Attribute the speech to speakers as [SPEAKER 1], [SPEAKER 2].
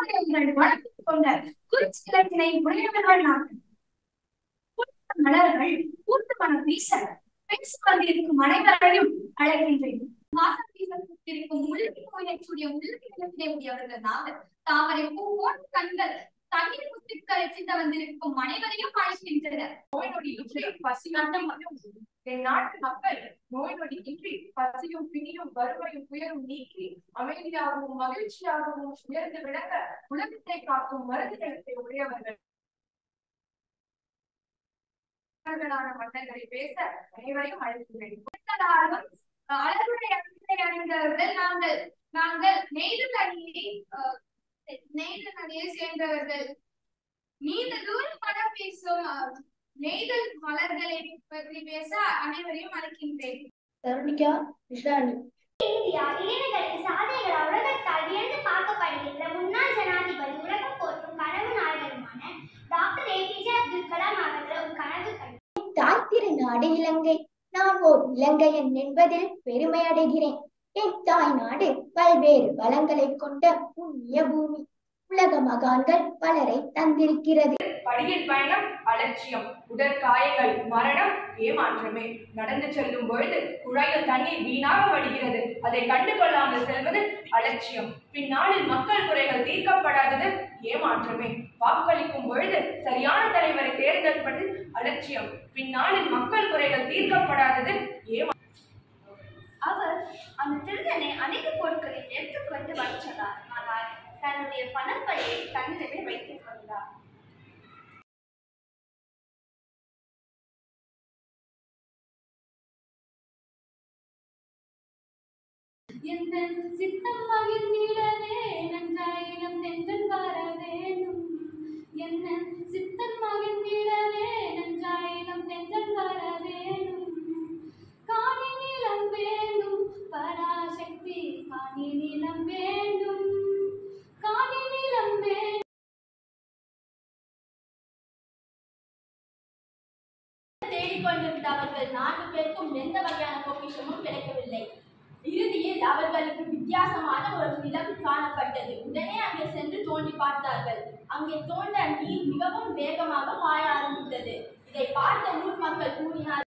[SPEAKER 1] ஆலயங்கள் வளர்த்துக் கொண்ட குறிச்சிலத்தினை உடையவர்கள் நாங்கள். மலர்கள் பூத்து மனம் வீச பேசிக் கொண்டிருக்கும் அனைவரையும் அழைக்கின்றேன். வாசம் வீசப்பட்டிருக்கும் முல்லை கோயிலுடைய முல்லை நிலத்திலே உடையவர்கள் நாங்கள். தாமரை பூ போன்ற கண்கள் தண்ணீர் முத்துக்களை சிந்த வந்திருக்கும் அனைவரையும் அழைக்கின்றனர்.
[SPEAKER 2] நோய் நொடி இன்றி பசியாட்டம் என் நாட்டு மக்கள் நோய் நொடி இன்றி பசியும் பிணியும் வறுமையும் துயரும் நீக்கி அமைதியாகவும் மகிழ்ச்சியாகவும் உயர்ந்து விளங்க உலகத்தை காக்கும் மருந்து நிலத்தை உடையவர்கள் மன்னர்களை பேச அனைவரையும் அழைக்கிறேன்.
[SPEAKER 1] அழகுடைய அணிந்தவர்கள் நாங்கள். நாங்கள் நெய்தல் அணியை சேர்ந்தவர்கள். நீண்ட தூரம் படம் பேசும் நெய்தல் மலர்களை பற்றி பேச அனைவரையும் அழைக்கின்றேன்.
[SPEAKER 3] தருணிகா விஷாலி.
[SPEAKER 4] இந்தியா இளைஞர்களின் சாதனைகள் உலகத்தால் வியந்து பார்க்கப்படுகின்ற முன்னாள் ஜனாதிபதி உலகம் போற்றும் கனவு நாயகருமான டாக்டர் APJ அப்துல் கலாம் அவர்கள் ஒரு கனவு கண்டார்.
[SPEAKER 3] தாய் திருநாடு இலங்கை. நான் ஓர் இலங்கையன் என்பதில் பெருமை அடைகிறேன். என் தாய் நாடு பல்வேறு வளங்களை கொண்ட புண்ணிய பூமி. உலக மகான்கள் பலரை தந்திருக்கிறது.
[SPEAKER 2] படியில் பயணம் அலட்சியம், உடற்காயங்கள் மரணம் ஏமாற்றமே. நடந்து செல்லும் பொழுது குழாயில் தண்ணீர் வீணாக வடிகிறது, அதை கண்டு கொள்ளாமல் செல்வது அலட்சியம். பின்னாளில் மக்கள் குறைகள் தீர்க்கப்படாதது ஏமாற்றமே. வாக்களிக்கும் பொழுது சரியான தலைவரை தேர்ந்தெடுப்பது அலட்சியம். பின்னாளில் மக்கள் குறைகள் தீர்க்கப்படாதது
[SPEAKER 4] அவர் அந்த திருடனை அனைத்து பொருட்களில் எடுத்துக்கொண்டு வந்தார். ஆனால் தன்னுடைய பணப்பையை தன்னிடமே வைத்துக் கொண்டார்.
[SPEAKER 5] சித்தம் மகிழ்ந்திடவே நன்றாயிரம் தென்றல் வர வேண்டும். என்ன சித்தம் மகிழ்ந்திடவே நன்றாயிரம் தென்றல் வர வேண்டும். காணி நிலம் வேண்டும் பராசக்தி, காணி நிலம் வேண்டும், காணி நிலம் வேண்டும். தேடிக்கொண்டிருந்த அவர்கள் 4 பேருக்கும் எந்த வகையான பொக்கிஷமும் கிடைக்கவில்லை. இறுதியில் அவர்களுக்கு வித்தியாசமான ஒரு நிலம் காணப்பட்டது. உடனே அங்கே சென்று தோண்டி பார்த்தார்கள். அங்கே தோண்ட நீர் மிகவும் வேகமாக பாய ஆரம்பித்தது. இதை பார்த்த ஊர் மக்கள் கூறினார்கள்,